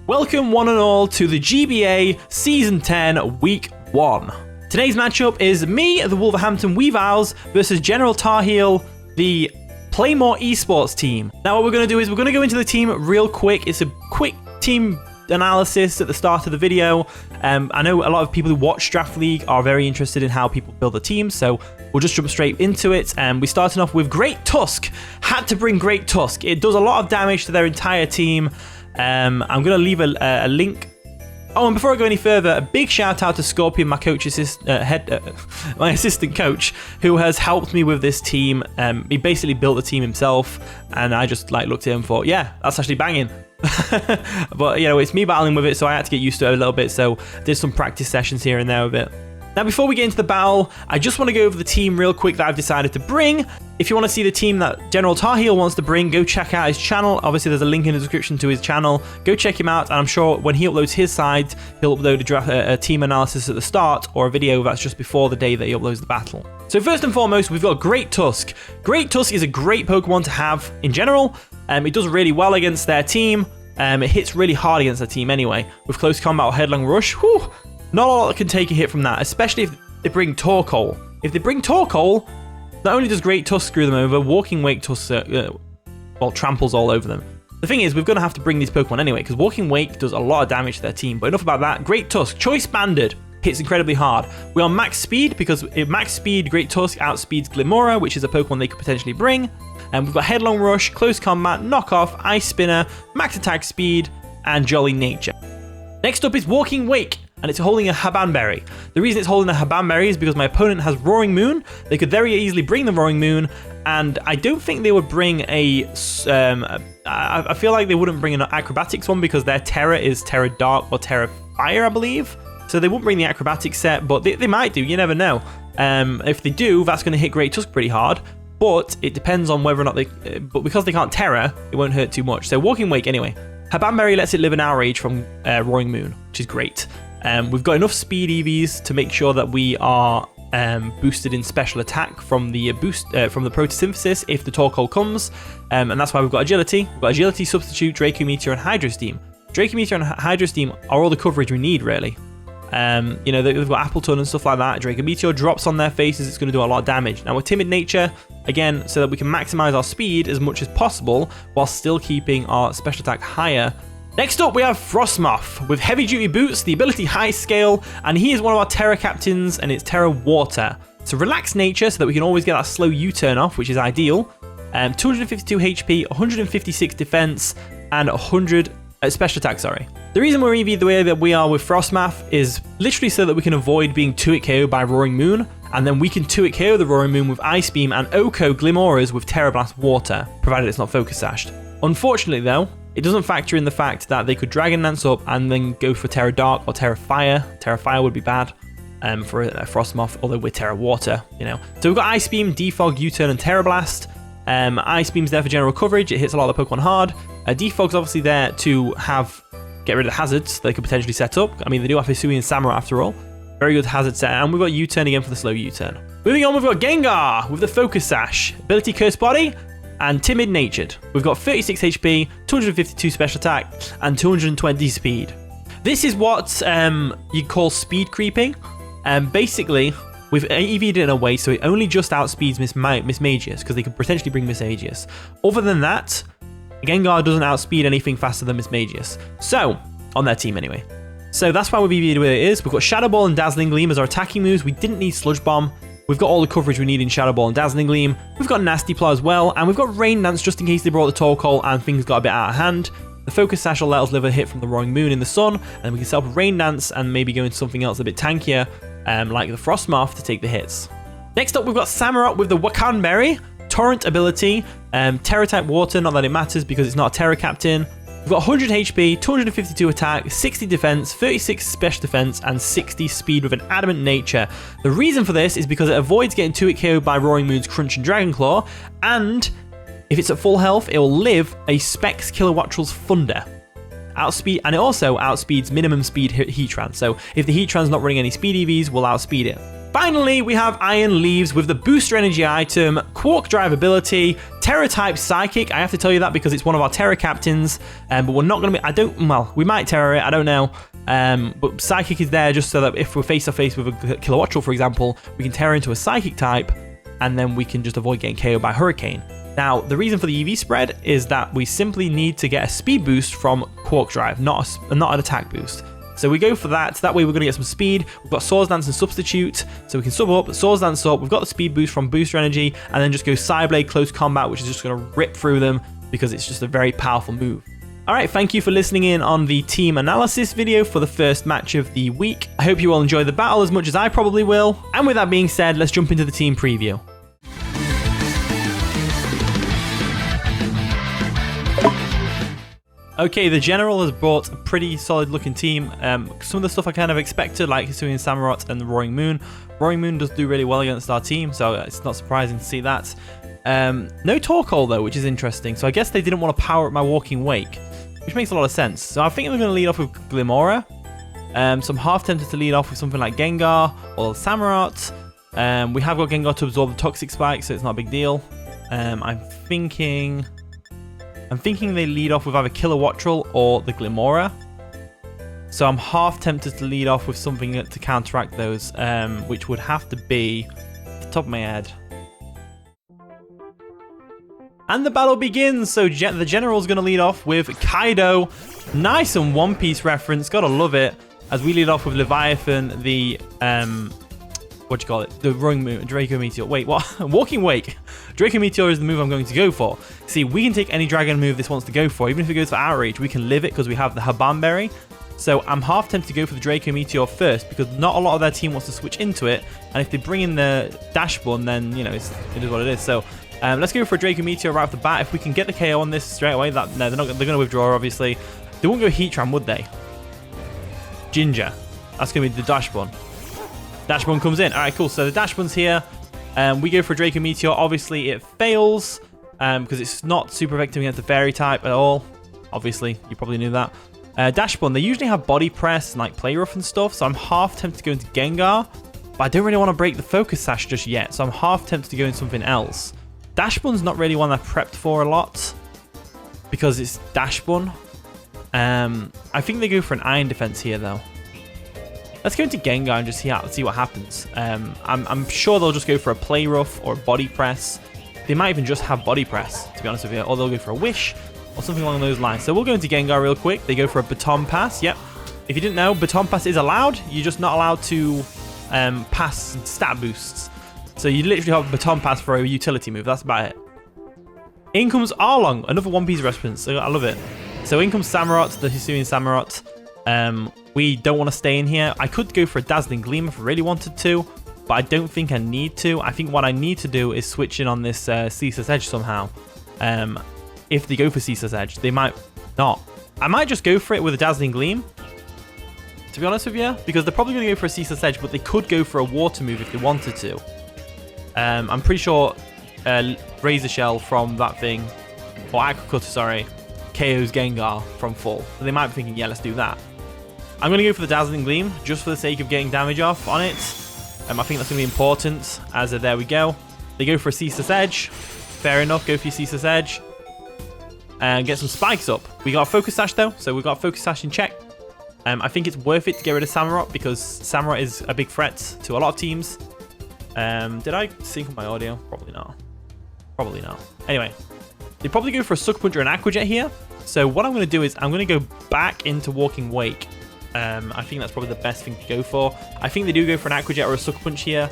Welcome one and all to the GBA Season 10 Week 1. Today's matchup is me, the Wolverhampton Weaviles, versus General Tar Heel, the Playmore Esports team. Now what we're going to do is we're going to go into the team real quick. It's a quick team analysis at the start of the video. I know a lot of people who watch Draft League are very interested in how people build a team, so we'll just jump straight into it. We're starting off with Great Tusk. Had to bring Great Tusk. It does a lot of damage to their entire team. I'm going to leave a link. Oh, and before I go any further, a big shout out to Scorpion, my my assistant coach, who has helped me with this team. He basically built the team himself, and I just looked at him and thought, yeah, that's actually banging. But you know, it's me battling with it, so I had to get used to it a little bit. So I did some practice sessions here and there with it. Now, before we get into the battle, I just want to go over the team real quick that I've decided to bring. If you want to see the team that General Tar Heel wants to bring, go check out his channel. Obviously, there's a link in the description to his channel. Go check him out, and I'm sure when he uploads his side, he'll upload a team analysis at the start, or a video that's just before the day that he uploads the battle. So first and foremost, we've got Great Tusk. Great Tusk is a great Pokemon to have in general. It does really well against their team. It hits really hard against their team anyway. With Close Combat or Headlong Rush, whew, not a lot can take a hit from that, especially if they bring Torkoal. If they bring Torkoal, not only does Great Tusk screw them over, Walking Wake Tusk tramples all over them. The thing is, we're going to have to bring these Pokemon anyway, because Walking Wake does a lot of damage to their team. But enough about that. Great Tusk, Choice Banded, hits incredibly hard. We're on max speed, because at max speed, Great Tusk outspeeds Glimmora, which is a Pokemon they could potentially bring. And we've got Headlong Rush, Close Combat, Knockoff, Ice Spinner, Max Attack Speed, and Jolly Nature. Next up is Walking Wake, and it's holding a Habanberry. The reason it's holding a Habanberry is because my opponent has Roaring Moon. They could very easily bring the Roaring Moon, and I don't think they would bring a... I feel like they wouldn't bring an Acrobatics one because their Terra is Terra Dark or Terra Fire, I believe. So they won't bring the Acrobatics set, but they might do, you never know. If they do, that's going to hit Great Tusk pretty hard, but it depends on whether or not they... but because they can't Terra, it won't hurt too much. So Walking Wake anyway. Habanberry lets it live an Outrage from Roaring Moon, which is great. We've got enough speed EVs to make sure that we are boosted in special attack from the from the Photosynthesis if the Torkoal comes, and that's why we've got agility. We've got agility, substitute, Draco Meteor, and Hydro Steam. Draco Meteor and Hydro Steam are all the coverage we need, really. You know, they've got Appleton and stuff like that. Draco Meteor drops on their faces, it's going to do a lot of damage. Now, with Timid Nature, again, so that we can maximize our speed as much as possible while still keeping our special attack higher. Next up, we have Frostmoth with Heavy Duty Boots, the ability High Scale, and he is one of our Terra Captains, and it's Terra Water. So Relaxed Nature, so that we can always get that slow U-turn off, which is ideal. 252 HP, 156 defense, and 100 special attack, sorry. The reason we're EV the way that we are with Frostmoth is literally so that we can avoid being 2-hit KO'd by Roaring Moon, and then we can 2-hit KO the Roaring Moon with Ice Beam and Oko Glimmoras with Terra Blast Water, provided it's not Focus Sashed. Unfortunately though, it doesn't factor in the fact that they could Dragon Dance up and then go for Terra Dark or Terra Fire. Terra Fire would be bad for a Frostmoth, although we're Terra Water, you know. So we've got Ice Beam, Defog, U-Turn, and Terra Blast. Ice Beam's there for general coverage. It hits a lot of the Pokemon hard. Defog's obviously there to get rid of the hazards they could potentially set up. I mean, they do have Hisui and Samurott after all. Very good hazard set. And we've got U-Turn again for the slow U-Turn. Moving on, we've got Gengar with the Focus Sash, ability Curse Body, and Timid Natured. We've got 36 HP, 252 special attack, and 220 speed. This is what you call speed creeping. Basically, we've EV'd it in a way so it only just outspeeds Miss Magius, because they could potentially bring Miss Magius. Other than that, Gengar doesn't outspeed anything faster than Miss Magius. So, on their team anyway. So that's why we've EV'd the way it is. We've got Shadow Ball and Dazzling Gleam as our attacking moves. We didn't need Sludge Bomb. We've got all the coverage we need in Shadow Ball and Dazzling Gleam. We've got Nasty Claw as well, and we've got Rain Dance just in case they brought the Torkoal and things got a bit out of hand. The Focus Sash will let us live a hit from the Roaring Moon in the sun, and we can set up Rain Dance and maybe go into something else a bit tankier, like the Frostmoth to take the hits. Next up, we've got Samurott with the Wakanberry, Torrent ability, Terra-type Water, not that it matters because it's not a Terra Captain. We've got 100 HP, 252 attack, 60 defense, 36 special defense, and 60 speed with an Adamant Nature. The reason for this is because it avoids getting 2-hit KO'd by Roaring Moon's Crunch and Dragon Claw, and if it's at full health, it will live a Specs Kilowattrel's Thunder. Outspeed, and it also outspeeds minimum speed Heatran. So if the Heatran's not running any speed EVs, we'll outspeed it. Finally, we have Iron Leaves with the Booster Energy item, Quark Drive ability, Terra type Psychic. I have to tell you that because it's one of our Terra captains, but we're not going to be, well, we might Terra it, I don't know. But Psychic is there just so that if we're face to face with a Kilowattrel, for example, we can Terra into a Psychic type, and then we can just avoid getting KO'd by Hurricane. Now, the reason for the EV spread is that we simply need to get a speed boost from Quark Drive, not an attack boost. So we go for that. That way we're going to get some speed. We've got Swords Dance and Substitute, so we can sub up, Swords Dance up. We've got the speed boost from Booster Energy, and then just go Psyblade Close Combat, which is just going to rip through them because it's just a very powerful move. Alright, thank you for listening in on the team analysis video for the first match of the week. I hope you all enjoy the battle as much as I probably will. And with that being said, let's jump into the team preview. Okay, the General has brought a pretty solid looking team. Some of the stuff I kind of expected, like Hisuian Samurott and the Roaring Moon. Roaring Moon does do really well against our team, so it's not surprising to see that. No Torkoal though, which is interesting. So I guess they didn't want to power up my Walking Wake, which makes a lot of sense. So I think they're going to lead off with Glimmora. So I'm half tempted to lead off with something like Gengar or Samurott. We have got Gengar to absorb the Toxic Spike, so it's not a big deal. I'm thinking they lead off with either Kilowattrel or the Glimmora. So I'm half tempted to lead off with something to counteract those, which would have to be, off the top of my head. And the battle begins. So the General's going to lead off with Kaido. Nice and One Piece reference. Gotta love it. As we lead off with Leviathan, the what do you call it? The Roaring Moon, Draco Meteor. Wait, what? Walking Wake. Draco Meteor is the move I'm going to go for. See, we can take any dragon move this wants to go for. Even if it goes for Outrage, we can live it because we have the Habanberry. So I'm half tempted to go for the Draco Meteor first because not a lot of their team wants to switch into it. And if they bring in the Dash Bun, then, you know, it is what it is. So let's go for a Draco Meteor right off the bat. If we can get the KO on this straight away, no, they're going to withdraw, obviously. They won't go Heatran, would they? Ginger. That's going to be the Dash Bun. Dash Bun comes in. All right, cool. So the Dash Bun's here. We go for a Draco Meteor. Obviously, it fails because it's not super effective against the Fairy type at all. Obviously, you probably knew that. Dash Bun, they usually have Body Press and like Play Rough and stuff, so I'm half tempted to go into Gengar, but I don't really want to break the Focus Sash just yet, so I'm half tempted to go into something else. Dash Bun's not really one I've prepped for a lot because it's Dash Bun. I think they go for an Iron Defense here, though. Let's go into Gengar and just see what happens. I'm sure they'll just go for a Play Rough or a Body Press. They might even just have Body Press, to be honest with you. Or they'll go for a Wish or something along those lines. So we'll go into Gengar real quick. They go for a Baton Pass. Yep. If you didn't know, Baton Pass is allowed. You're just not allowed to pass stat boosts. So you literally have a Baton Pass for a utility move. That's about it. In comes Arlong, another One Piece reference. I love it. So in comes Samurott, the Hisuian Samurott. We don't want to stay in here. I could go for a Dazzling Gleam if I really wanted to, but I don't think I need to. I think what I need to do is switch in on this Ceaseless Edge somehow. If they go for Ceaseless Edge, they might not. I might just go for it with a Dazzling Gleam, to be honest with you, because they're probably going to go for a Ceaseless Edge, but they could go for a Water move if they wanted to. I'm pretty sure Razor Shell from that thing, or Aqua Cutter, sorry, KO's Gengar from full. So they might be thinking, yeah, let's do that. I'm going to go for the Dazzling Gleam, just for the sake of getting damage off on it. I think that's going to be important, as there we go. They go for a Ceaseless Edge. Fair enough, go for your Ceaseless Edge. And get some spikes up. We got a Focus Sash, though, so we got a Focus Sash in check. I think it's worth it to get rid of Samurott, because Samurott is a big threat to a lot of teams. Did I sync up my audio? Probably not. Probably not. Anyway, they probably go for a Sucker Punch or an Aqua Jet here. So what I'm going to do is I'm going to go back into Walking Wake. I think that's probably the best thing to go for. I think they do go for an Aqua Jet or a Sucker Punch here.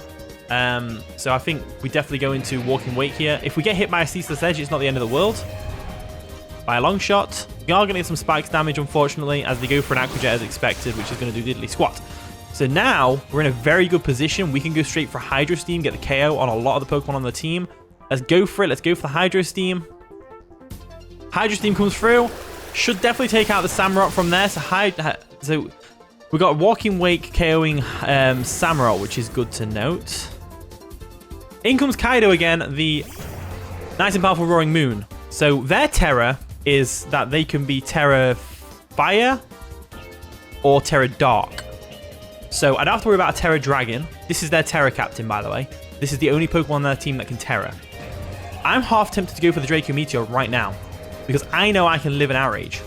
So I think we definitely go into Walking Wake here. If we get hit by a Ceaseless Edge, it's not the end of the world. By a long shot, we are going to get some spikes damage, unfortunately, as they go for an Aqua Jet as expected, which is going to do diddly squat. So now we're in a very good position. We can go straight for Hydro Steam, get the KO on a lot of the Pokemon on the team. Let's go for it. Let's go for the Hydro Steam. Hydro Steam comes through. Should definitely take out the Samurott from there. So we got Walking Wake KOing Samurott, which is good to note. In comes Kaido again, the nice and powerful Roaring Moon. So their Terra is that they can be Terra Fire or Terra Dark. So I don't have to worry about a Terra Dragon. This is their Terra Captain, by the way. This is the only Pokemon on their team that can Terra. I'm half tempted to go for the Draco Meteor right now, because I know I can live an Outrage.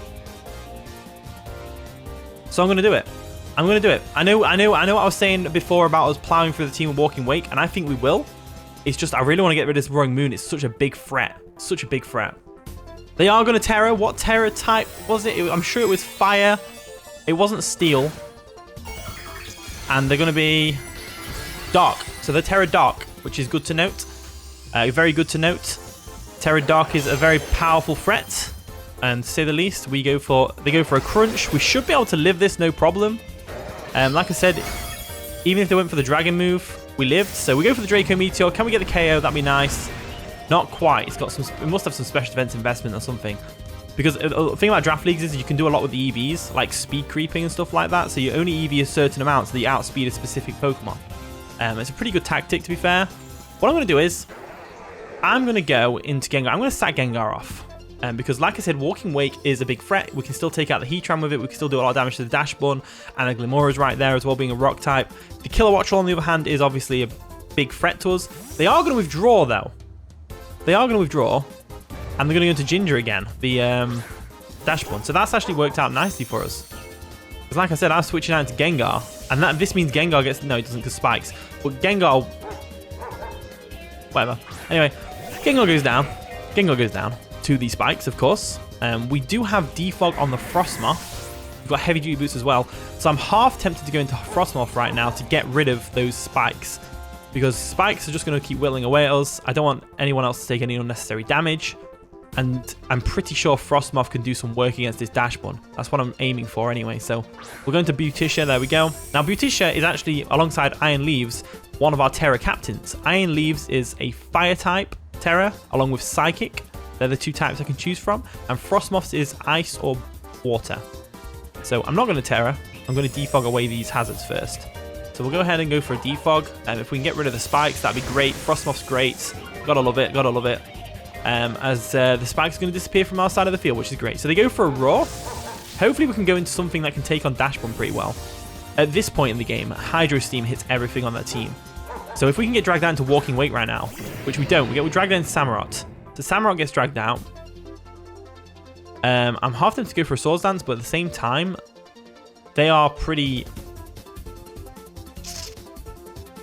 So I'm going to do it. I'm going to do it. I know what I was saying before about us plowing through the team and walking Wake, and I think we will. It's just I really want to get rid of this Roaring Moon. It's such a big threat. Such a big threat. They are going to Terra. What Terra type was it? I'm sure it was Fire. It wasn't Steel. And they're going to be Dark. So they're Terra Dark, which is good to note. Very good to note. Terra Dark is a very powerful threat. And to say the least, they go for a Crunch. We should be able to live this, no problem. Like I said, even if they went for the Dragon move, we lived. So we go for the Draco Meteor. Can we get the KO? That'd be nice. Not quite. It must have some special defense investment or something. Because the thing about draft leagues is you can do a lot with the EVs, like speed creeping and stuff like that. So you only EV a certain amount so that you outspeed a specific Pokemon. It's a pretty good tactic, to be fair. What I'm going to do is, I'm going to go into Gengar. I'm going to sack Gengar off. Because like I said, Walking Wake is a big threat. We can still take out the Heatran with it. We can still do a lot of damage to the Dash Bun. And a Glimmora is right there as well, being a rock type. The Kilowattrel, on the other hand, is obviously a big threat to us. They are going to withdraw, though. They are going to withdraw. And they're going to go into Ginger again, the Dash Bun. So that's actually worked out nicely for us. Because like I said, I was switching out to Gengar. And this means Gengar gets... No, it doesn't, because Spikes. But Gengar... Whatever. Anyway, Gengar goes down. Gengar goes down. To the Spikes, of course. We do have Defog on the Frostmoth. We've got Heavy Duty Boots as well. So I'm half tempted to go into Frostmoth right now to get rid of those Spikes. Because Spikes are just going to keep whittling away at us. I don't want anyone else to take any unnecessary damage. And I'm pretty sure Frostmoth can do some work against this Dash Bun. That's what I'm aiming for anyway. So we're going to Beauticia. There we go. Now Beauticia is actually, alongside Iron Leaves, one of our Terra Captains. Iron Leaves is a Fire type Terra, along with Psychic. They're the two types I can choose from. And Frostmoth's is Ice or Water. So I'm not going to Terra. I'm going to Defog away these hazards first. So we'll go ahead and go for a Defog. And if we can get rid of the Spikes, that'd be great. Frostmoth's great. Gotta love it. Gotta love it. As the Spikes are going to disappear from our side of the field, which is great. So they go for a Roar. Hopefully we can go into something that can take on Dash Bun pretty well. At this point in the game, Hydro Steam hits everything on their team. So if we can get dragged out into Walking Wake right now, which we don't, we get dragged out into Samurott. So Samurott gets dragged out. I'm half tempted to go for a Swords Dance, but at the same time, they are pretty...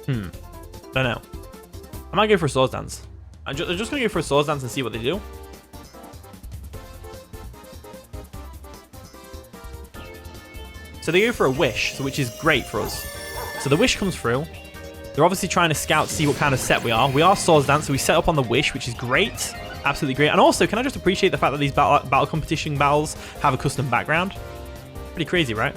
Don't know. I might go for a Swords Dance. I'm just going to go for a Swords Dance and see what they do. So they go for a Wish, which is great for us. So the Wish comes through. They're obviously trying to scout to see what kind of set we are. We are Swords Dance, so we set up on the Wish, which is great. Absolutely great. And also, can I just appreciate the fact that these battle competition battles have a custom background? Pretty crazy, right?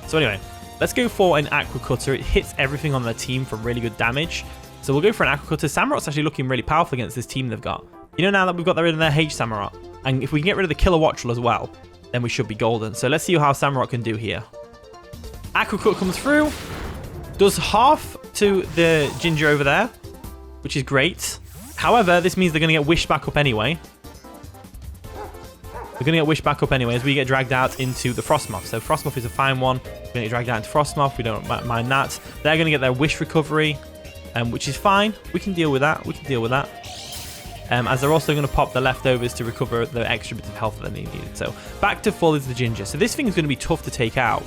So anyway, let's go for an Aqua Cutter. It hits everything on their team for really good damage. So we'll go for an Aqua Cutter. Samurott's actually looking really powerful against this team they've got. You know, now that we've got rid of their H Samurott, and if we can get rid of the Kilowattrel as well, then we should be golden. So let's see how Samurott can do here. Aqua Cut comes through. Does half to the Ginger over there, which is great. However, this means they're going to get wished back up anyway. They're going to get wished back up anyway as we get dragged out into the Frostmoth. So Frostmoth is a fine one. We're going to get dragged out into Frostmoth. We don't mind that. They're going to get their wish recovery, which is fine. We can deal with that. We can deal with that. As they're also going to pop the leftovers to recover the extra bit of health that they needed. So back to full is the Ginger. So this thing is going to be tough to take out.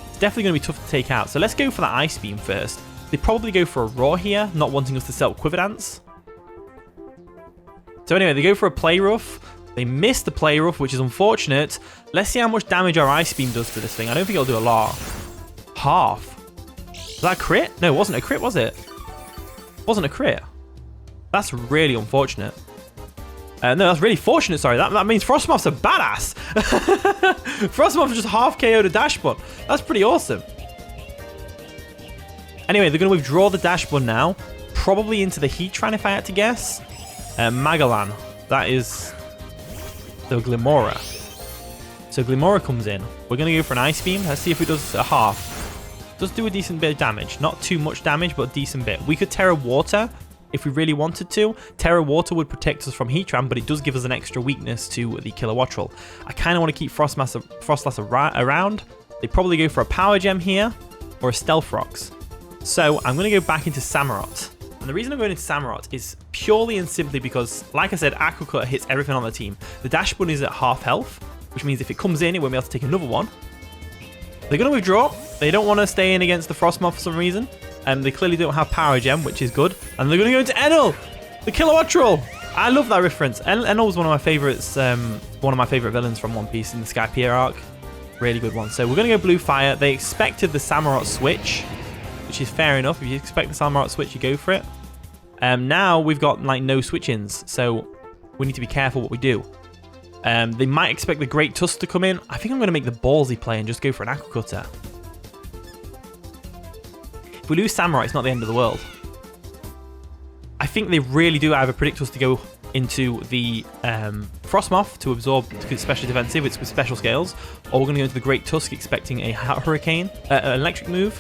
It's definitely going to be tough to take out. So let's go for that Ice Beam first. They probably go for a Roar here, not wanting us to set up Quiver Dance. So anyway, they go for a Play Rough. They miss the Play Rough, which is unfortunate. Let's see how much damage our Ice Beam does to this thing. I don't think it'll do a lot. Half. Was that a crit? No, it wasn't a crit, was it? It wasn't a crit. That's really unfortunate. No, that's really fortunate, sorry. That means Frostmoth's a badass. Frostmoth just half KO'd a Dash Bun. That's pretty awesome. Anyway, they're going to withdraw the Dash Bun now. Probably into the Heatran, if I had to guess. Magalan. That is the Glimmora. So Glimmora comes in. We're going to go for an Ice Beam. Let's see if it does a half. Does do a decent bit of damage. Not too much damage, but a decent bit. We could Terra Water if we really wanted to. Terra Water would protect us from Heatran, but it does give us an extra weakness to the Kilowattrel. I kind of want to keep Frostlass around. They probably go for a Power Gem here. or a Stealth Rocks. So I'm going to go back into Samurott. And the reason I'm going into Samurott is purely and simply because, like I said, Aqua Cutter hits everything on the team. The Dash Bun is at half health, which means if it comes in, it won't be able to take another one. They're going to withdraw. They don't want to stay in against the Frostmoth for some reason. They clearly don't have Power Gem, which is good. And they're going to go into Enel, the Kilowattrel. I love that reference. Enel was one of my favorites, one of my favorite villains from One Piece in the Skypiea arc. Really good one. So we're going to go Blue Fire. They expected the Samurott switch, which is fair enough. If you expect the Samurott switch, you go for it. Now we've got like no switch-ins, so we need to be careful what we do. They might expect the Great Tusk to come in. I think I'm going to make the ballsy play and just go for an Aqua Cutter. If we lose Samurott, it's not the end of the world. I think they really do either predict us to go into the Frostmoth to absorb, because it's special defensive, it's with special scales, or we're going to go into the Great Tusk expecting a Hurricane, an electric move,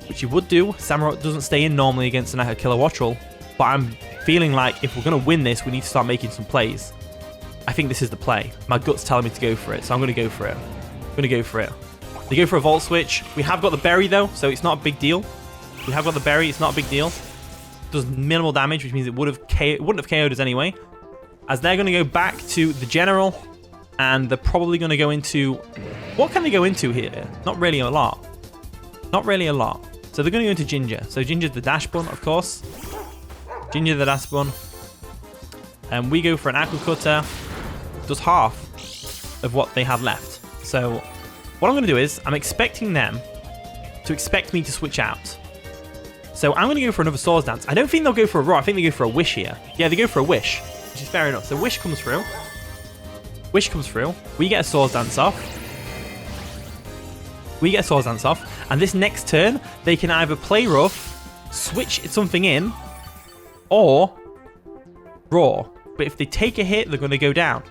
which you would do. Samurott doesn't stay in normally against a Kilowattrel, but I'm feeling like if we're going to win this, we need to start making some plays. I think this is the play. My gut's telling me to go for it, so I'm going to go for it. I'm going to go for it. They go for a Volt Switch. We have got the Berry, though, so it's not a big deal. We have got the Berry. It's not a big deal. It does minimal damage, which means it wouldn't have KO'd us anyway. As they're going to go back to the General, and they're probably going to go into... What can they go into here? Not really a lot. Not really a lot. So they're going to go into Ginger. So Ginger's the Dash Bun, of course. Ginger the Dash Bun. And we go for an Aqua Cutter. Does half of what they have left. So what I'm going to do is I'm expecting them to expect me to switch out. So I'm going to go for another Swords Dance. I don't think they'll go for a Roar. I think they go for a Wish here. Yeah, they go for a Wish, which is fair enough. So Wish comes through. Wish comes through. We get a Swords Dance off. We get a Swords Dance off. And this next turn, they can either play rough, switch something in, or Roar. But if they take a hit, they're going to go down.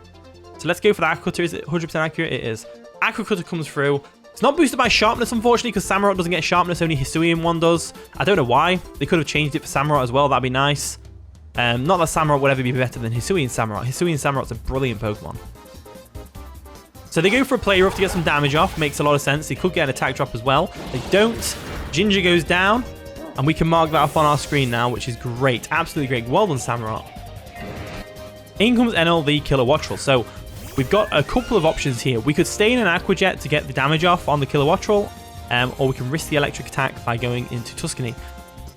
So let's go for the Aqua Cutter. Is it 100% accurate? It is. Aqua Cutter comes through. It's not boosted by Sharpness, unfortunately, because Samurott doesn't get Sharpness. Only Hisuian one does. I don't know why. They could have changed it for Samurott as well. That'd be nice. Not that Samurott would ever be better than Hisuian Samurott. Hisuian Samurott's a brilliant Pokemon. So they go for a Play Rough to get some damage off. Makes a lot of sense. They could get an attack drop as well. They don't. Ginger goes down. And we can mark that off on our screen now, which is great. Absolutely great. Well done, Samurott. In comes Enel, the Kilowattrel. So we've got a couple of options here. We could stay in an Aqua Jet to get the damage off on the Kilowattrel, or we can risk the electric attack by going into Tuscany.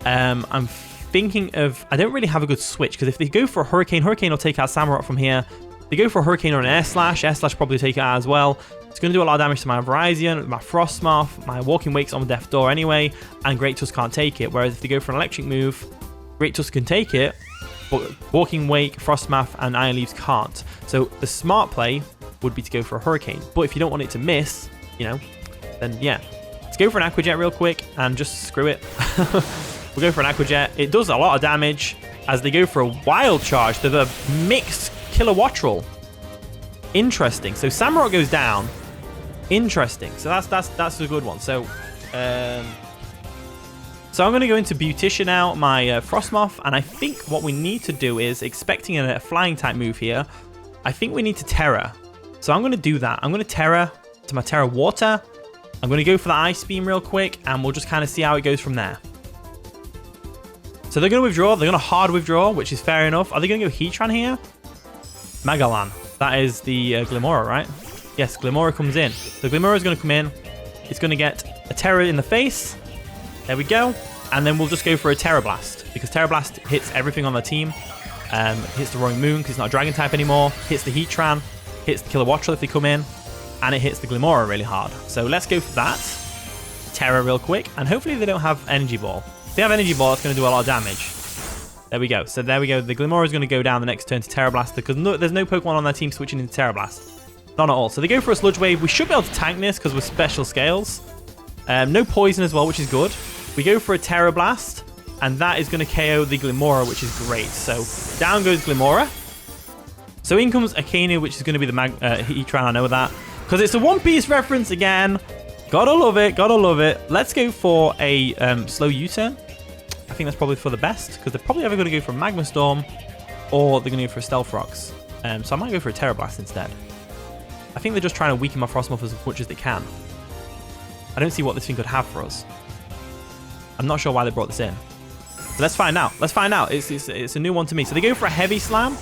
I'm thinking of... I don't really have a good switch, because if they go for a Hurricane, Hurricane will take out Samurott from here. If they go for a Hurricane or an Air Slash probably take it out as well. It's going to do a lot of damage to my Virizion, my Frostmoth, my Walking Wake's on Death Door anyway, and Great Tusk can't take it. Whereas if they go for an electric move, Great Tusk can take it, but Walking Wake, Frostmoth, and Iron Leaves can't. So the smart play would be to go for a Hurricane. But if you don't want it to miss, you know, then yeah. Let's go for an Aqua Jet real quick and just screw it. We'll go for an Aqua Jet. It does a lot of damage as they go for a Wild Charge to the mixed Kilowattrel. Interesting. So Samurott goes down. Interesting. So that's a good one. So I'm going to go into Beautician now, my Frostmoth, and I think what we need to do is, expecting a flying type move here, I think we need to Terra. So I'm going to do that. I'm going to Terra to my Terra Water. I'm going to go for the Ice Beam real quick, and we'll just kind of see how it goes from there. So they're going to withdraw. They're going to hard withdraw, which is fair enough. Are they going to go Heatran here? Magalan. That is the Glimmora, right? Yes, Glimmora comes in. So Glimmora is going to come in. It's going to get a Terra in the face. There we go. And then we'll just go for a Terra Blast, because Terra Blast hits everything on the team. Hits the Roaring Moon because it's not a Dragon type anymore. Hits the Heatran. Hits the Kilowattrel if they come in. And it hits the Glimmora really hard. So let's go for that. Terra real quick. And hopefully they don't have Energy Ball. If they have Energy Ball, it's going to do a lot of damage. There we go. So there we go. The Glimmora is going to go down the next turn to Terra Blast, because there's no Pokemon on their team switching into Terra Blast. Not at all. So they go for a Sludge Wave. We should be able to tank this because we're special scales. No poison as well, which is good. We go for a Terra Blast, and that is going to KO the Glimmora, which is great. So down goes Glimmora. So in comes Akainu, which is going to be the Heatran. I know that because it's a One Piece reference again. Gotta love it. Gotta love it. Let's go for a slow U-turn. I think that's probably for the best, because they're probably either going to go for a Magma Storm or they're going to go for a Stealth Rocks. So I might go for a Terra Blast instead. I think they're just trying to weaken my Frostmoth as much as they can. I don't see what this thing could have for us. I'm not sure why they brought this in. So let's find out. Let's find out. It's a new one to me. So they go for a heavy slam.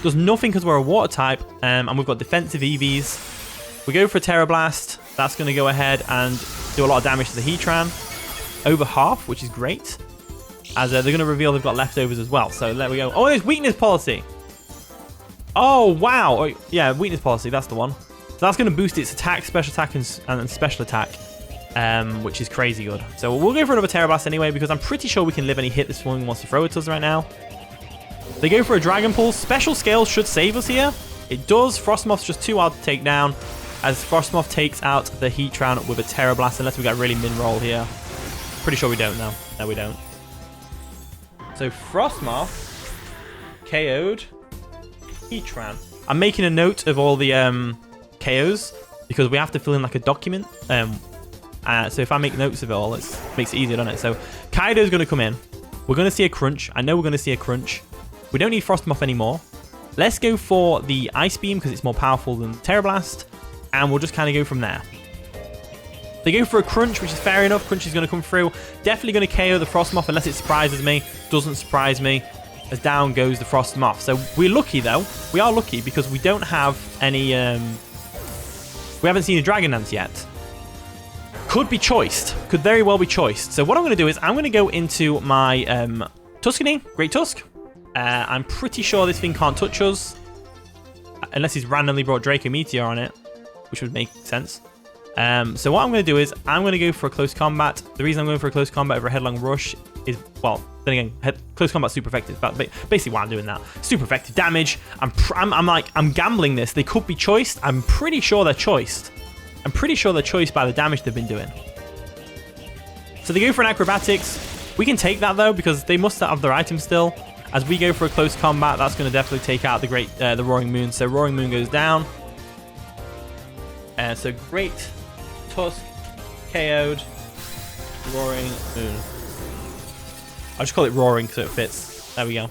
Does nothing because we're a water type. And we've got defensive EVs. We go for a Terra Blast. That's going to go ahead and do a lot of damage to the Heatran. Over half, which is great. As they're going to reveal they've got leftovers as well. So there we go. Oh, there's weakness policy. Oh, wow. Oh, yeah, weakness policy. That's the one. So that's going to boost its attack, special attack, and special attack. Which is crazy good. So we'll go for another Terra Blast anyway, because I'm pretty sure we can live any hit this one wants to throw at us right now. They go for a Dragapults. Special Scale should save us here. It does. Frostmoth's just too hard to take down, as Frostmoth takes out the Heatran with a Terra Blast, unless we got really min roll here. Pretty sure we don't, though. No, we don't. So Frostmoth KO'd Heatran. I'm making a note of all the KOs, because we have to fill in like a document. So if I make notes of it all, it makes it easier, doesn't it? So Kaido's going to come in. We're going to see a crunch. I know we're going to see a crunch. We don't need Frostmoth anymore. Let's go for the Ice Beam because it's more powerful than Terra Blast. And we'll just kind of go from there. They go for a crunch, which is fair enough. Crunch is going to come through. Definitely going to KO the Frostmoth unless it surprises me. Doesn't surprise me. As down goes the Frostmoth. So we're lucky though. We are lucky because we don't have any... we haven't seen a Dragon Dance yet. Could be choiced. Could very well be choiced. So what I'm going to do is I'm going to go into my Tuscany, Great Tusk. I'm pretty sure this thing can't touch us. Unless he's randomly brought Draco Meteor on it. Which would make sense. So what I'm going to do is I'm going to go for a close combat. The reason I'm going for a close combat over a headlong rush is, well, then again, close combat super effective. But basically why I'm doing that. Super effective damage. I'm gambling this. They could be choiced. I'm pretty sure they're choiced. I'm pretty sure they're choiced by the damage they've been doing. So they go for an acrobatics. We can take that though because they must have their item still. As we go for a close combat, that's going to definitely take out the Roaring Moon. So Roaring Moon goes down. So Great Tusk KO'd Roaring Moon. I'll just call it Roaring so it fits. There we go.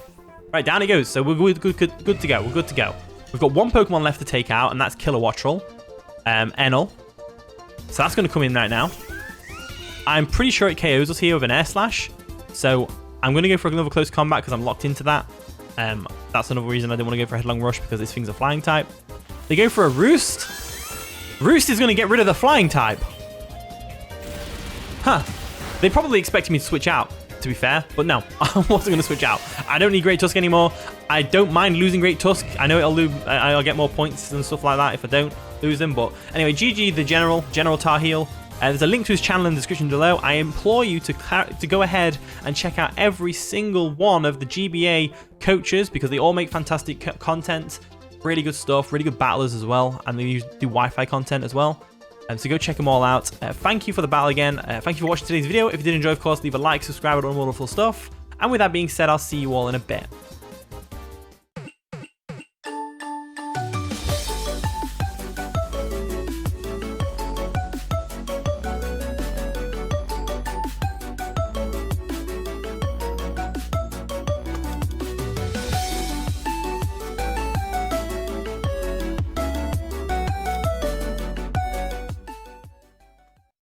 Right, down it goes. So we're good to go. We're good to go. We've got one Pokemon left to take out, and that's Kilowattrel. Enel. So that's going to come in right now. I'm pretty sure it KOs us here with an Air Slash. So I'm going to go for another close combat because I'm locked into that. That's another reason I didn't want to go for a Headlong Rush because this thing's a flying type. They go for a Roost. Roost is going to get rid of the flying type. Huh. They probably expected me to switch out, to be fair. But no, I wasn't going to switch out. I don't need Great Tusk anymore. I don't mind losing Great Tusk. I know I'll get more points and stuff like that if I don't lose them. But anyway, GG the General Tar Heel. There's a link to his channel in the description below. I implore you to go ahead and check out every single one of the GBA coaches because they all make fantastic content. Really good stuff, really good battlers as well. And they do Wi-Fi content as well. So go check them all out. Thank you for the battle again. Thank you for watching today's video. If you did enjoy, of course, leave a like, subscribe, and all wonderful stuff. And with that being said, I'll see you all in a bit.